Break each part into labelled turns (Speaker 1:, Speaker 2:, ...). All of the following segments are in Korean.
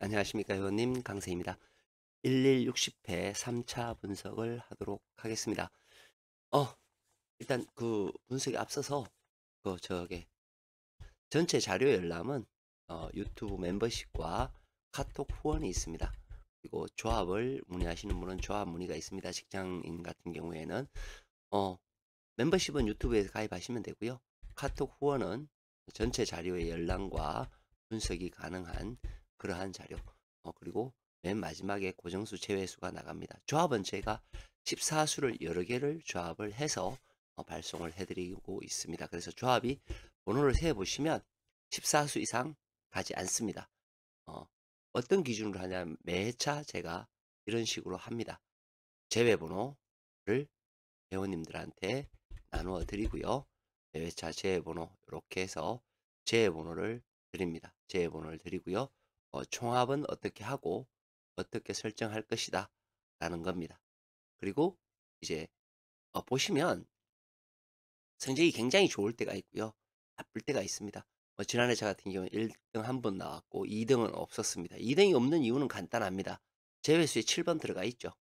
Speaker 1: 안녕하십니까, 회원님 강세입니다. 1160회 3차 분석을 하도록 하겠습니다. 일단 그 분석에 앞서서 전체 자료 열람은 유튜브 멤버십과 카톡 후원이 있습니다. 그리고 조합을 문의하시는 분은 조합 문의가 있습니다. 직장인 같은 경우에는 어, 멤버십은 유튜브에서 가입하시면 되고요. 카톡 후원은 전체 자료의 열람과 분석이 가능한 그러한 자료. 그리고 맨 마지막에 고정수 제외수가 나갑니다. 조합은 제가 14수를 여러 개를 조합을 해서 발송을 해드리고 있습니다. 그래서 조합이 번호를 세어보시면 14수 이상 가지 않습니다. 어떤 기준으로 하냐면 매차 제가 이런 식으로 합니다. 제외번호를 회원님들한테 나누어 드리고요. 매회차 제외번호 이렇게 해서 제외번호를 드립니다. 제외번호를 드리고요. 총합은 어떻게 하고 어떻게 설정할 것이다 라는 겁니다. 그리고 이제 보시면 성적이 굉장히 좋을 때가 있고요. 나쁠 때가 있습니다. 지난해 저 같은 경우는 1등 한 번 나왔고 2등은 없었습니다. 2등이 없는 이유는 간단합니다. 제외수에 7번 들어가 있죠.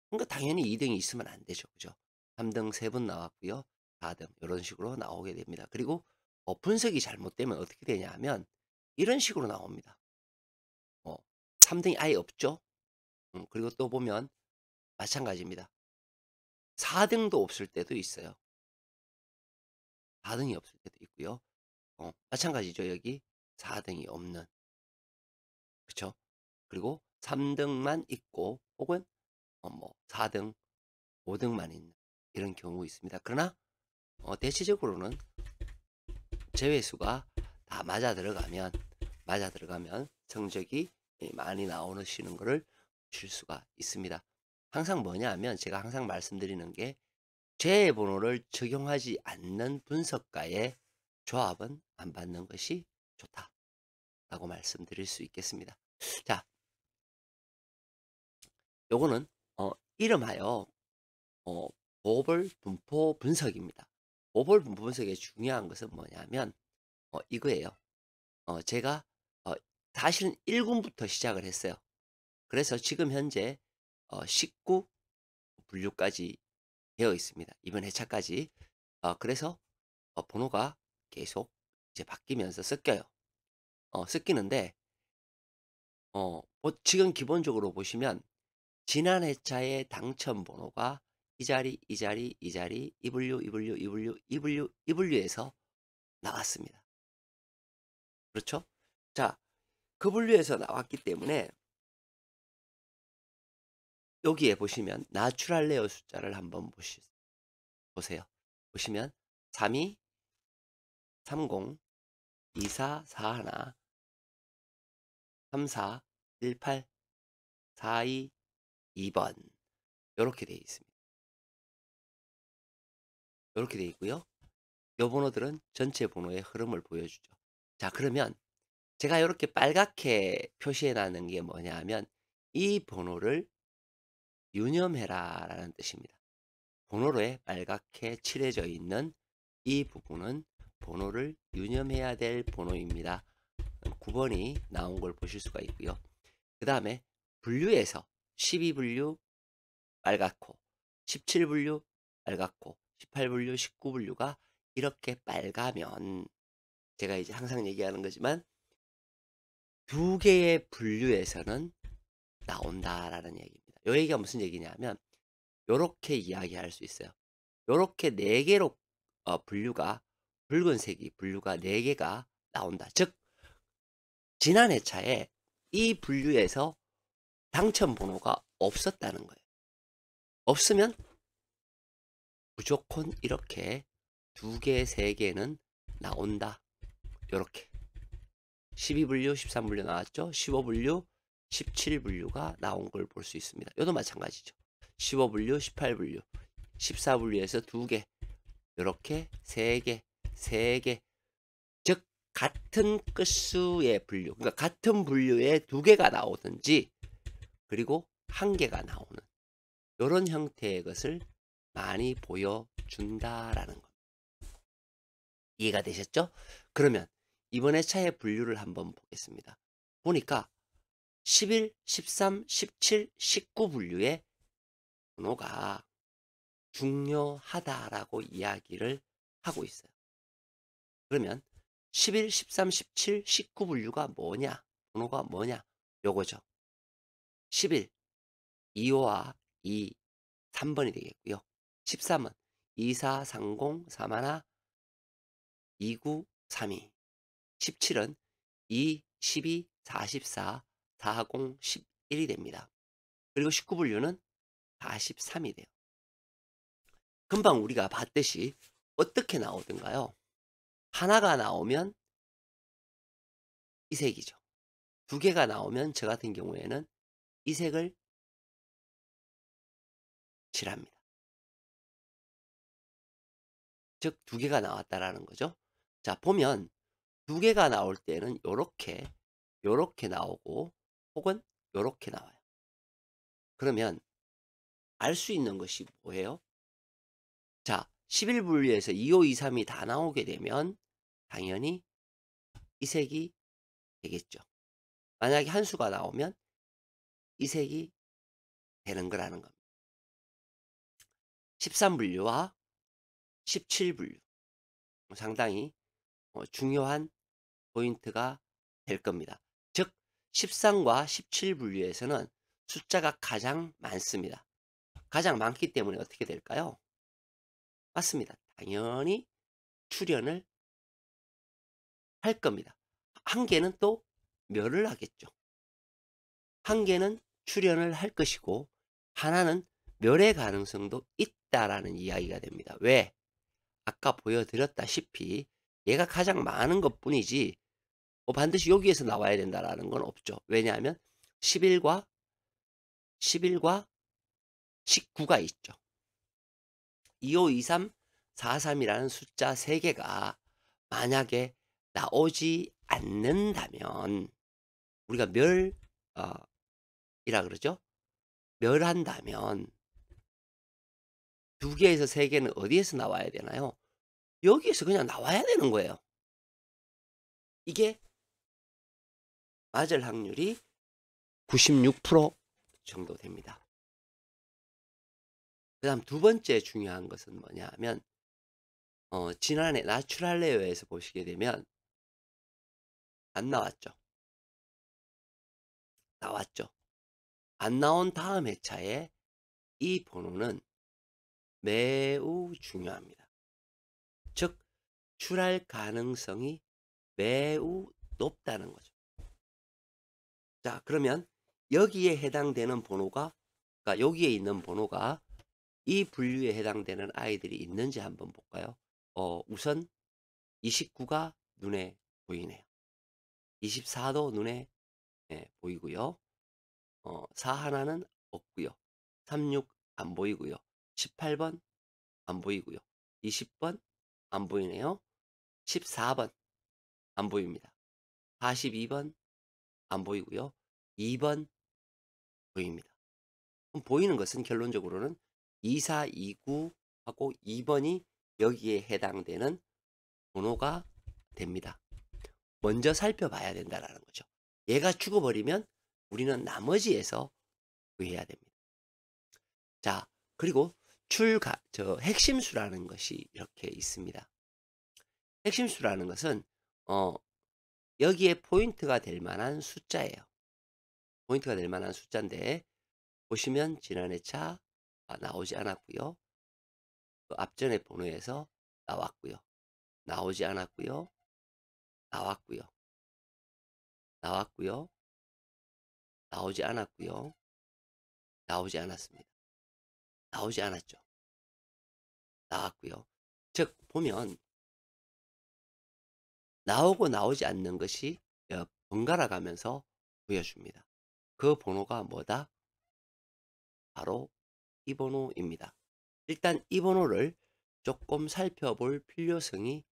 Speaker 1: 그러니까 당연히 2등이 있으면 안 되죠. 그죠? 3등 3번 나왔고요. 4등 이런 식으로 나오게 됩니다. 그리고 분석이 잘못되면 어떻게 되냐 하면 이런 식으로 나옵니다. 3등이 아예 없죠. 그리고 또 보면 마찬가지입니다. 4등도 없을 때도 있어요. 4등이 없을 때도 있고요. 마찬가지죠. 여기 4등이 없는. 그렇죠? 그리고 3등만 있고 혹은 4등, 5등만 있는 이런 경우 있습니다. 그러나 대체적으로는 제외수가 다 맞아 들어가면 성적이 많이 나오시는 것을 보실 수가 있습니다. 항상 뭐냐 하면 제가 항상 말씀드리는 게 제외번호를 적용하지 않는 분석가의 조합은 안 받는 것이 좋다라고 말씀드릴 수 있겠습니다. 자, 요거는 이름하여 어, 보벌 분포 분석입니다. 보벌 분포 분석의 중요한 것은 뭐냐면 이거예요. 제가 사실은 1군부터 시작을 했어요. 그래서 지금 현재 19 분류까지 되어 있습니다. 이번 회차까지. 그래서 번호가 계속 이제 바뀌면서 섞여요. 섞이는데 지금 기본적으로 보시면 지난 회차의 당첨 번호가 이 자리, 이 자리, 이 자리, 이 분류, 이 분류, 이 분류, 이 분류, 이 분류에서 나왔습니다. 그렇죠? 자, 그 분류에서 나왔기 때문에 여기에 보시면 나추럴 레어 숫자를 한번 보세요. 보시면 32, 30, 24, 41, 34, 18, 42, 2번 이렇게 되어 있습니다. 이렇게 되어 있고요. 이 번호들은 전체 번호의 흐름을 보여주죠. 자, 그러면 제가 이렇게 빨갛게 표시해 놨는 게 뭐냐 하면 이 번호를 유념해라 라는 뜻입니다. 번호로에 빨갛게 칠해져 있는 이 부분은 번호를 유념해야 될 번호입니다. 9번이 나온 걸 보실 수가 있고요. 그 다음에 분류에서 12분류 빨갛고 17분류 빨갛고 18분류 19분류가 이렇게 빨가면 제가 이제 항상 얘기하는 거지만 두 개의 분류에서는 나온다라는 얘기입니다. 이 얘기가 무슨 얘기냐면 이렇게 이야기할 수 있어요. 이렇게 네 개로 분류가 붉은색이 분류가 네 개가 나온다. 즉 지난 회차에 이 분류에서 당첨 번호가 없었다는 거예요. 없으면 무조건 이렇게 두 개, 세 개는 나온다. 이렇게 12분류, 13분류 나왔죠. 15분류, 17분류가 나온 걸 볼 수 있습니다. 이것도 마찬가지죠. 15분류, 18분류, 14분류에서 두 개, 이렇게 세 개, 세 개, 즉 같은 끝수의 분류, 그러니까 같은 분류에 두 개가 나오든지 그리고 한 개가 나오는 이런 형태의 것을 많이 보여준다라는 겁니다. 이해가 되셨죠? 그러면 이번 회차의 분류를 한번 보겠습니다. 보니까 11, 13, 17, 19 분류의 번호가 중요하다라고 이야기를 하고 있어요. 그러면 11, 13, 17, 19 분류가 뭐냐? 번호가 뭐냐? 요거죠. 11, 25와 2, 3번이 되겠고요. 13은 24, 30, 31, 29, 32. 17은 2, 12, 44, 40, 11이 됩니다. 그리고 19 분류는 43이 돼요. 금방 우리가 봤듯이 어떻게 나오던가요? 하나가 나오면 이 색이죠. 두 개가 나오면 저 같은 경우에는 이 색을 칠합니다. 즉 두 개가 나왔다라는 거죠. 자, 보면 두 개가 나올 때는 요렇게 나오고 혹은 요렇게 나와요. 그러면 알 수 있는 것이 뭐예요? 자, 11분류에서 25, 23이 다 나오게 되면 당연히 이 색이 되겠죠. 만약에 한 수가 나오면 이 색이 되는 거라는 겁니다. 13분류와 17분류 상당히 중요한 포인트가 될 겁니다. 즉 13과 17분류에서는 숫자가 가장 많습니다. 가장 많기 때문에 어떻게 될까요? 맞습니다. 당연히 출현을 할 겁니다. 한 개는 또 멸을 하겠죠. 한 개는 출현을 할 것이고 하나는 멸의 가능성도 있다라는 이야기가 됩니다. 왜? 아까 보여드렸다시피 얘가 가장 많은 것뿐이지 반드시 여기에서 나와야 된다라는 건 없죠. 왜냐하면 11과 19가 있죠. 25, 23, 43이라는 숫자 3개가 만약에 나오지 않는다면 우리가 이라 그러죠. 멸한다면 두 개에서 세 개는 어디에서 나와야 되나요? 여기에서 그냥 나와야 되는 거예요. 이게 맞을 확률이 96% 정도 됩니다. 그 다음 두 번째 중요한 것은 뭐냐 하면 지난해 나추랄레어에서 보시게 되면 안 나왔죠. 나왔죠. 안 나온 다음 회차에 이 번호는 매우 중요합니다. 즉 출할 가능성이 매우 높다는 거죠. 자, 그러면 여기에 해당되는 번호가, 그러니까 여기에 있는 번호가 이 분류에 해당되는 아이들이 있는지 한번 볼까요? 우선 29가 눈에 보이네요. 24도 눈에 보이고요. 4 하나는 없고요. 36 안 보이고요. 18번 안 보이고요. 20번 안 보이네요. 14번 안 보입니다. 42번 안 보이고요. 2번 보입니다. 그럼 보이는 것은 결론적으로는 24, 29하고 2번이 여기에 해당되는 번호가 됩니다. 먼저 살펴봐야 된다는 거죠. 얘가 죽어버리면 우리는 나머지에서 구해야 됩니다. 자, 그리고 핵심수라는 것이 이렇게 있습니다. 핵심수라는 것은 여기에 포인트가 될 만한 숫자예요. 포인트가 될 만한 숫자인데 보시면 지난 회차 나오지 않았고요. 그 앞전의 번호에서 나왔고요. 나오지 않았고요. 나왔고요. 나왔고요. 나오지 않았고요. 나오지 않았습니다. 나오지 않았죠. 나왔고요. 즉 보면 나오고 나오지 않는 것이 번갈아 가면서 보여줍니다. 그 번호가 뭐다? 바로 이 번호입니다. 일단 이 번호를 조금 살펴볼 필요성이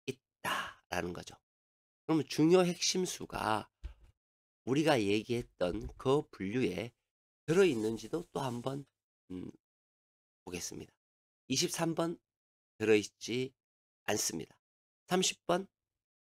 Speaker 1: 있다라는 거죠. 그러면 중요 핵심수가 우리가 얘기했던 그 분류에 들어있는지도 또 한번 보겠습니다. 23번 들어있지 않습니다. 30번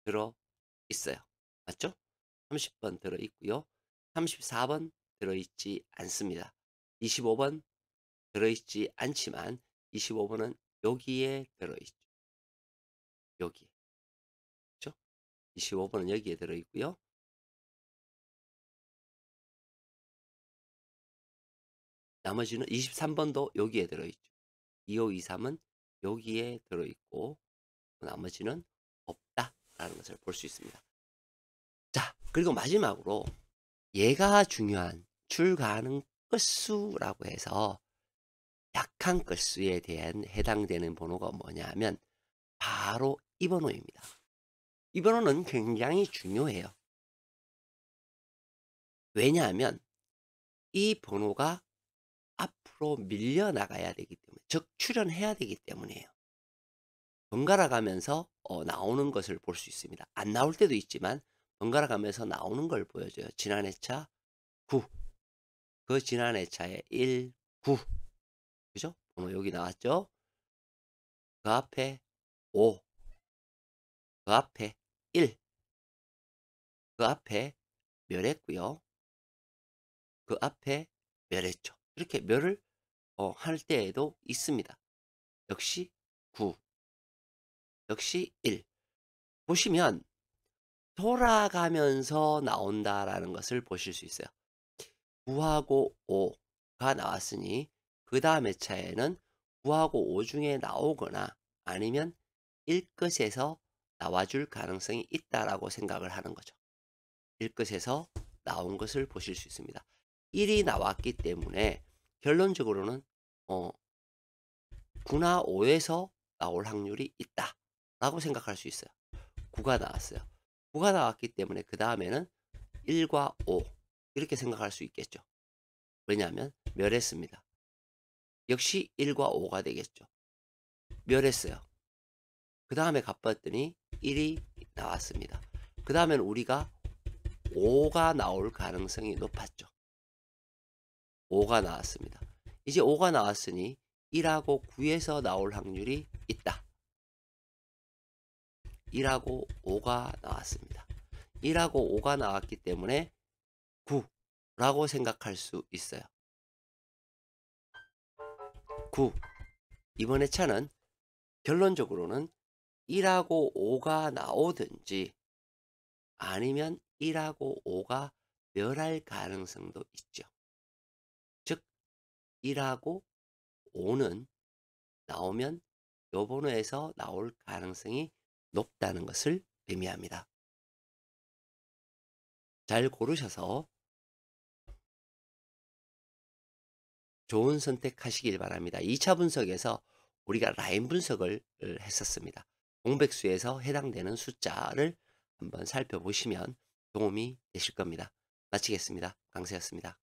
Speaker 1: 들어있어요. 맞죠? 30번 들어있고요. 34번 들어있지 않습니다. 25번 들어있지 않지만 25번은 여기에 들어있죠. 여기에. 그죠? 25번은 여기에 들어있고요. 나머지는 23번도 여기에 들어있죠. 2523은 여기에 들어있고 나머지는 없다라는 것을 볼 수 있습니다. 자, 그리고 마지막으로 얘가 중요한 출 가능 끝수라고 해서 약한 끝수에 대한 해당되는 번호가 뭐냐 하면 바로 이 번호입니다. 이 번호는 굉장히 중요해요. 왜냐하면 이 번호가 앞으로 밀려나가야 되기 때문에, 즉 출현해야 되기 때문이에요. 번갈아 가면서 나오는 것을 볼 수 있습니다. 안 나올 때도 있지만 번갈아 가면서 나오는 걸 보여줘요. 지난 회차 9, 그 지난 회차에 1, 9, 그죠? 번호 여기 나왔죠? 그 앞에 5, 그 앞에 1, 그 앞에 멸했고요. 그 앞에 멸했죠. 이렇게 멸을 할 때에도 있습니다. 역시 9, 역시 1. 보시면 돌아가면서 나온다라는 것을 보실 수 있어요. 9하고 5가 나왔으니 그 다음 회차에는 9하고 5 중에 나오거나 아니면 1끝에서 나와줄 가능성이 있다라고 생각을 하는 거죠. 1끝에서 나온 것을 보실 수 있습니다. 1이 나왔기 때문에 결론적으로는 9나 5에서 나올 확률이 있다라고 생각할 수 있어요. 9가 나왔어요. 9가 나왔기 때문에 그 다음에는 1과 5 이렇게 생각할 수 있겠죠. 왜냐하면 멸했습니다. 역시 1과 5가 되겠죠. 멸했어요. 그 다음에 갚았더니 1이 나왔습니다. 그 다음에는 우리가 5가 나올 가능성이 높았죠. 5가 나왔습니다. 이제 5가 나왔으니 1하고 9에서 나올 확률이 있다. 1하고 5가 나왔습니다. 1하고 5가 나왔기 때문에 9라고 생각할 수 있어요. 9. 이번 회차는 결론적으로는 1하고 5가 나오든지 아니면 1하고 5가 멸할 가능성도 있죠. 즉 1하고 5는 나오면 요 번호에서 나올 가능성이 높다는 것을 의미합니다. 잘 고르셔서 좋은 선택하시길 바랍니다. 2차 분석에서 우리가 라인 분석을 했었습니다. 공백수에서 해당되는 숫자를 한번 살펴보시면 도움이 되실 겁니다. 마치겠습니다. 강세였습니다.